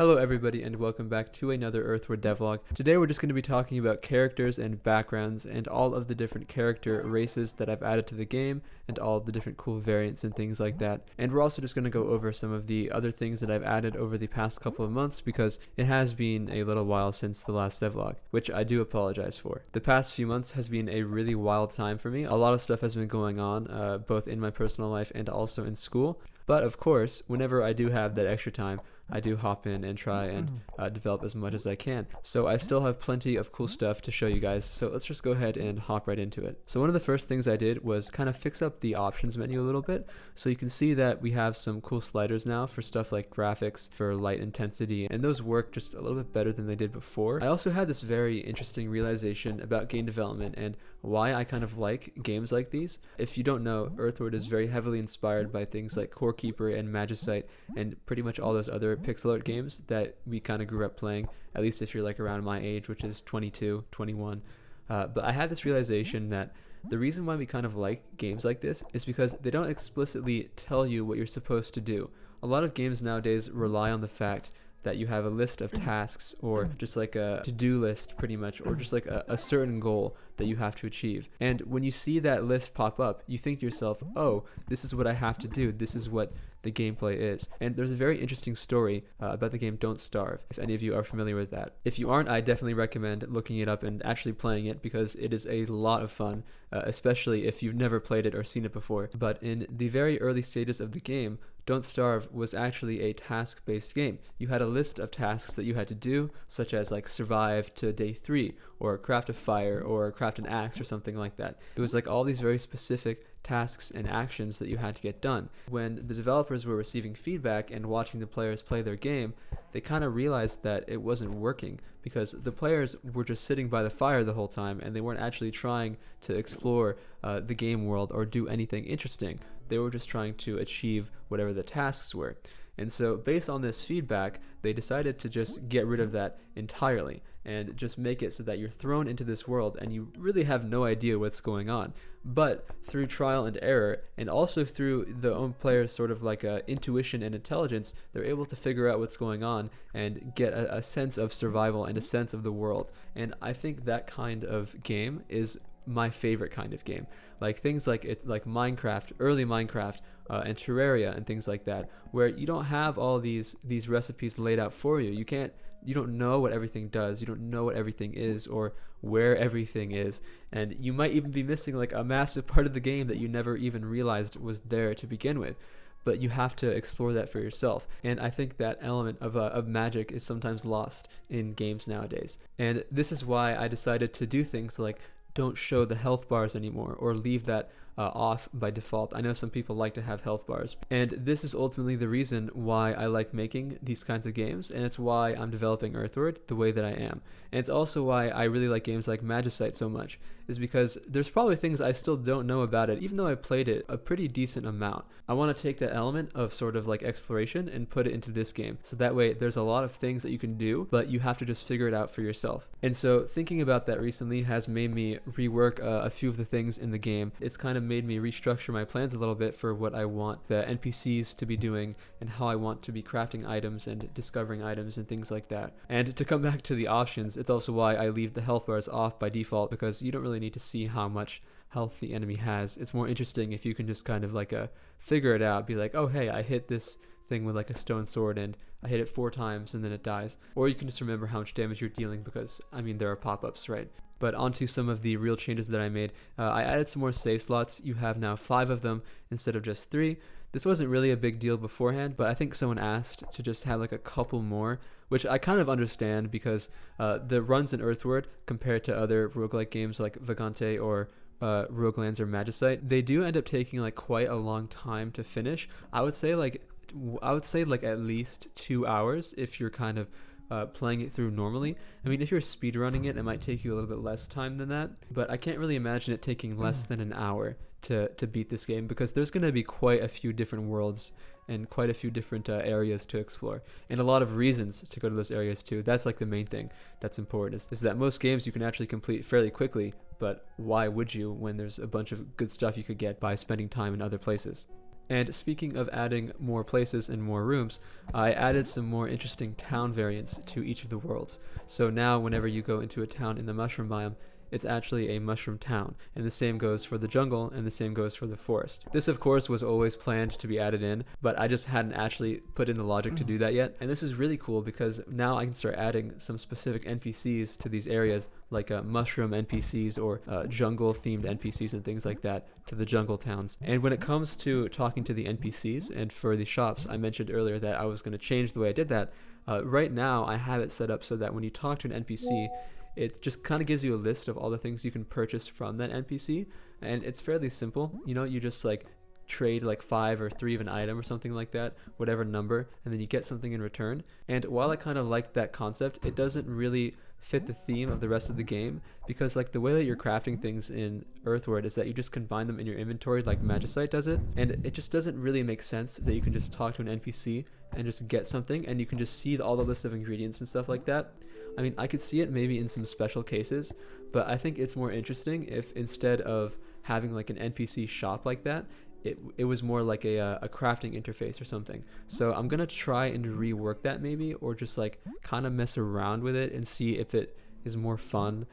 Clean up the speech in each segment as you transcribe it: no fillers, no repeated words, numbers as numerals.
Hello everybody and welcome back to another Earthward Devlog. Today we're just going to be talking about characters and backgrounds and all of the different character races that I've added to the game and all of the different cool variants and things like that. And we're also just going to go over some of the other things that I've added over the past couple of months because it has been a little while since the last devlog, which I do apologize for. The past few months has been a really wild time for me. A lot of stuff has been going on, both in my personal life and also in school. But of course, whenever I do have that extra time, I do hop in and try and develop as much as I can. So I still have plenty of cool stuff to show you guys, so let's just go ahead and hop right into it. So one of the first things I did was kind of fix up the options menu a little bit. So you can see that we have some cool sliders now for stuff like graphics, for light intensity, and those work just a little bit better than they did before. I also had this very interesting realization about game development and why I kind of like games like these. If you don't know, Earthward is very heavily inspired by things like Core Keeper and Magicite and pretty much all those other pixel art games that we kind of grew up playing, at least if you're like around my age, which is 22, 21. But I had this realization that the reason why we kind of like games like this is because they don't explicitly tell you what you're supposed to do. A lot of games nowadays rely on the fact that you have a list of tasks or just like a to-do list pretty much, or just like a certain goal that you have to achieve. And when you see that list pop up, you think to yourself, oh, this is what I have to do. This is what the gameplay is. And there's a very interesting story about the game Don't Starve, if any of you are familiar with that. If you aren't, I definitely recommend looking it up and actually playing it because it is a lot of fun, especially if you've never played it or seen it before. But in the very early stages of the game, Don't Starve was actually a task-based game. You had a list of tasks that you had to do, such as like survive to day 3, or craft a fire, or craft an axe, or something like that. It was like all these very specific tasks and actions that you had to get done. When the developers were receiving feedback and watching the players play their game, they kind of realized that it wasn't working because the players were just sitting by the fire the whole time and they weren't actually trying to explore the game world or do anything interesting. They were just trying to achieve whatever the tasks were. And so based on this feedback, they decided to just get rid of that entirely and just make it so that you're thrown into this world and you really have no idea what's going on. But through trial and error, and also through the own players' sort of like intuition and intelligence, they're able to figure out what's going on and get a sense of survival and a sense of the world. And I think that kind of game is my favorite kind of game. Like things like Minecraft, early Minecraft, and Terraria and things like that, where you don't have all these recipes laid out for you. You don't know what everything does. You don't know what everything is or where everything is, and you might even be missing like a massive part of the game that you never even realized was there to begin with. But you have to explore that for yourself. And I think that element of magic is sometimes lost in games nowadays. And this is why I decided to do things like don't show the health bars anymore or leave that off by default. I know some people like to have health bars, and this is ultimately the reason why I like making these kinds of games, and it's why I'm developing Earthward the way that I am. And it's also why I really like games like Magicite so much, is because there's probably things I still don't know about it, even though I played it a pretty decent amount. I want to take that element of sort of like exploration and put it into this game, so that way there's a lot of things that you can do, but you have to just figure it out for yourself. And so thinking about that recently has made me rework a few of the things in the game. It's kind of made me restructure my plans a little bit for what I want the NPCs to be doing and how I want to be crafting items and discovering items and things like that. And to come back to the options, it's also why I leave the health bars off by default, because you don't really need to see how much health the enemy has. It's more interesting if you can just kind of like figure it out, be like, oh hey, I hit this thing with like a stone sword and I hit it 4 times and then it dies. Or you can just remember how much damage you're dealing because, I mean, there are pop-ups, right? But onto some of the real changes that I made. I added some more save slots. You have now 5 of them instead of just 3. This wasn't really a big deal beforehand, but I think someone asked to just have like a couple more, which I kind of understand because the runs in Earthward compared to other roguelike games like Vagante or Roguelands or Magicite, they do end up taking like quite a long time to finish. I would say like at least 2 hours if you're kind of playing it through normally. I mean, if you're speedrunning it, it might take you a little bit less time than that, but I can't really imagine it taking less than an hour to beat this game because there's going to be quite a few different worlds and quite a few different areas to explore and a lot of reasons to go to those areas too. That's like the main thing that's important is that most games you can actually complete fairly quickly, but why would you when there's a bunch of good stuff you could get by spending time in other places? And speaking of adding more places and more rooms, I added some more interesting town variants to each of the worlds. So now whenever you go into a town in the mushroom biome, it's actually a mushroom town, and the same goes for the jungle, and the same goes for the forest. This of course was always planned to be added in, but I just hadn't actually put in the logic to do that yet. And this is really cool because now I can start adding some specific NPCs to these areas, like mushroom NPCs or jungle themed NPCs and things like that to the jungle towns. And when it comes to talking to the NPCs and for the shops, I mentioned earlier that I was going to change the way I did that. Right now I have it set up so that when you talk to an NPC, it just kind of gives you a list of all the things you can purchase from that NPC, and it's fairly simple. You know, you just like trade like 5 or 3 of an item or something like that, whatever number, and then you get something in return. And while I kind of like that concept, it doesn't really fit the theme of the rest of the game, because like the way that you're crafting things in Earthward is that you just combine them in your inventory like Magicite does it, and it just doesn't really make sense that you can just talk to an NPC and just get something and you can just see all the list of ingredients and stuff like that. I mean, I could see it maybe in some special cases, but I think it's more interesting if instead of having like an NPC shop like that, it was more like a crafting interface or something. So I'm gonna try and rework that maybe, or just like kind of mess around with it and see if it is more fun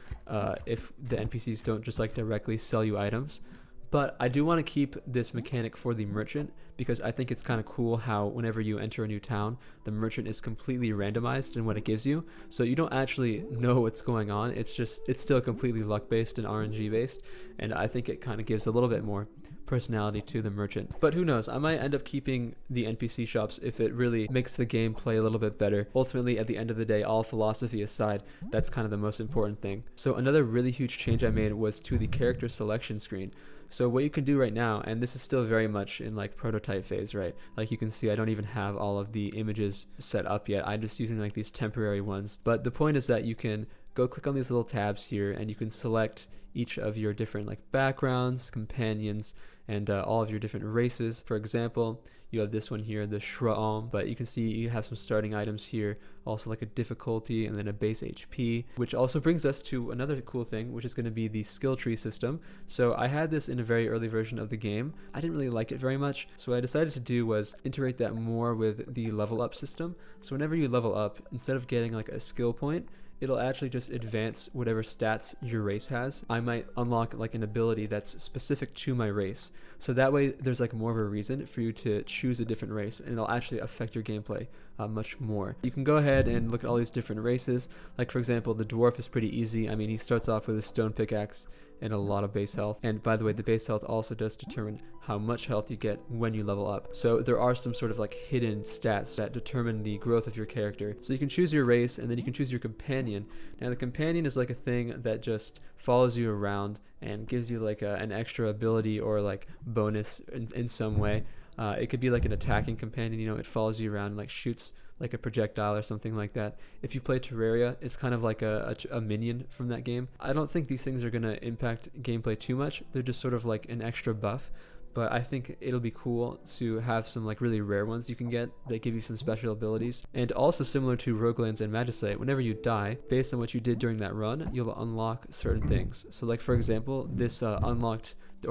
if the NPCs don't just like directly sell you items. But I do want to keep this mechanic for the merchant, because I think it's kind of cool how whenever you enter a new town, the merchant is completely randomized in what it gives you. So you don't actually know what's going on. It's still completely luck based and RNG based. And I think it kind of gives a little bit more personality to the merchant. But who knows, I might end up keeping the NPC shops if it really makes the game play a little bit better. Ultimately, at the end of the day, all philosophy aside, that's kind of the most important thing. So another really huge change I made was to the character selection screen. So what you can do right now, and this is still very much in like prototype phase, right? Like you can see I don't even have all of the images set up yet. I'm just using like these temporary ones. But the point is that you can go click on these little tabs here and you can select each of your different like backgrounds, companions, and all of your different races. For example, you have this one here, the Shraom, but you can see you have some starting items here, also like a difficulty and then a base HP, which also brings us to another cool thing, which is going to be the skill tree system. So I had this in a very early version of the game. I didn't really like it very much, so what I decided to do was integrate that more with the level up system. So whenever you level up, instead of getting like a skill point, it'll actually just advance whatever stats your race has. I might unlock like an ability that's specific to my race. So that way there's like more of a reason for you to choose a different race, and it'll actually affect your gameplay much more. You can go ahead and look at all these different races. Like for example, the dwarf is pretty easy. I mean, he starts off with a stone pickaxe and a lot of base health. And by the way, the base health also does determine how much health you get when you level up. So there are some sort of like hidden stats that determine the growth of your character. So you can choose your race, and then you can choose your companion. Now the companion is like a thing that just follows you around and gives you like an extra ability or like bonus in some way. It could be like an attacking companion, you know, it follows you around and like shoots like a projectile or something like that. If you play Terraria, it's kind of like a minion from that game. I don't think these things are going to impact gameplay too much. They're just sort of like an extra buff. But I think it'll be cool to have some like really rare ones you can get that give you some special abilities. And also similar to Roguelands and Magicite, whenever you die, based on what you did during that run, you'll unlock certain things. So like for example, this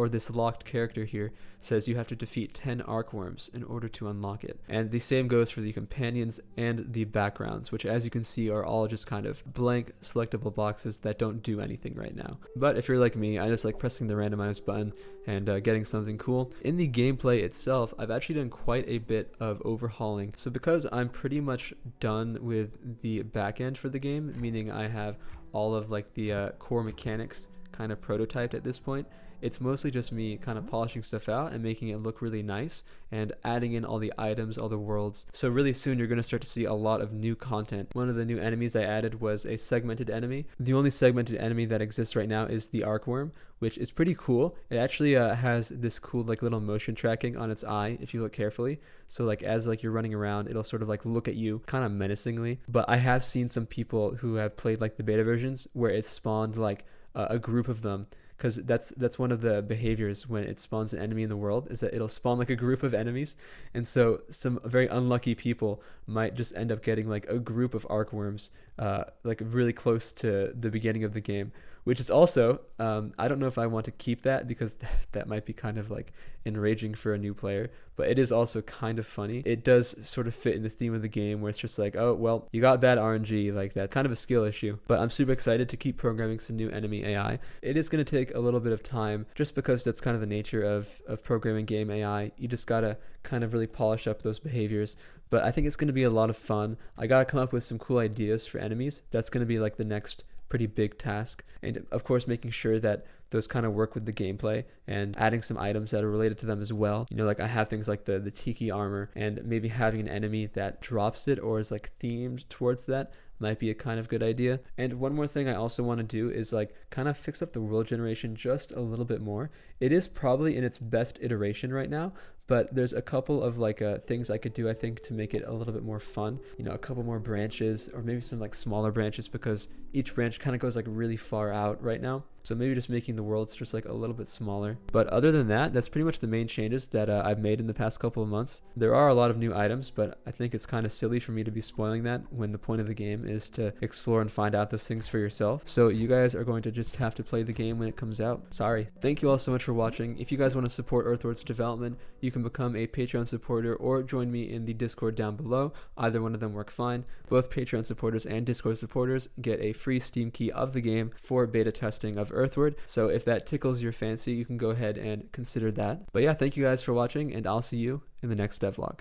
this locked character here says you have to defeat 10 arcworms in order to unlock it. And the same goes for the companions and the backgrounds, which as you can see are all just kind of blank selectable boxes that don't do anything right now. But if you're like me, I just like pressing the randomize button and getting something cool. In the gameplay itself, I've actually done quite a bit of overhauling. So because I'm pretty much done with the back end for the game, meaning I have all of like the core mechanics kind of prototyped at this point, it's mostly just me kind of polishing stuff out and making it look really nice and adding in all the items, all the worlds. So really soon you're going to start to see a lot of new content. One of the new enemies I added was a segmented enemy. The only segmented enemy that exists right now is the arcworm, which is pretty cool. It actually has this cool like little motion tracking on its eye if you look carefully. So like as like you're running around, it'll sort of like look at you kind of menacingly. But I have seen some people who have played like the beta versions where it spawned like a group of them, because that's one of the behaviors when it spawns an enemy in the world, is that it'll spawn like a group of enemies. And so some very unlucky people might just end up getting like a group of arcworms like really close to the beginning of the game, which is also, I don't know if I want to keep that because that might be kind of like enraging for a new player, but it is also kind of funny. It does sort of fit in the theme of the game where it's just like, oh, well, you got bad RNG, like that kind of a skill issue. But I'm super excited to keep programming some new enemy AI. It is going to take a little bit of time just because that's kind of the nature of programming game AI. You just got to kind of really polish up those behaviors. But I think it's going to be a lot of fun. I got to come up with some cool ideas for enemies. That's going to be like the next pretty big task. And of course, making sure that those kind of work with the gameplay and adding some items that are related to them as well. You know, like I have things like the tiki armor, and maybe having an enemy that drops it or is like themed towards that might be a kind of good idea. And one more thing I also want to do is like kind of fix up the world generation just a little bit more. It is probably in its best iteration right now, but there's a couple of like things I could do, I think, to make it a little bit more fun. You know, a couple more branches, or maybe some like smaller branches, because each branch kind of goes like really far out right now. So maybe just making the worlds just like a little bit smaller. But other than that, that's pretty much the main changes that I've made in the past couple of months. There are a lot of new items, but I think it's kind of silly for me to be spoiling that when the point of the game is to explore and find out those things for yourself. So you guys are going to just have to play the game when it comes out. Sorry. Thank you all so much for watching. If you guys want to support Earthward's development, you can become a Patreon supporter or join me in the Discord down below. Either one of them work fine. Both Patreon supporters and Discord supporters get a free Steam key of the game for beta testing of Earthward. So if that tickles your fancy, you can go ahead and consider that. But yeah, thank you guys for watching, and I'll see you in the next devlog.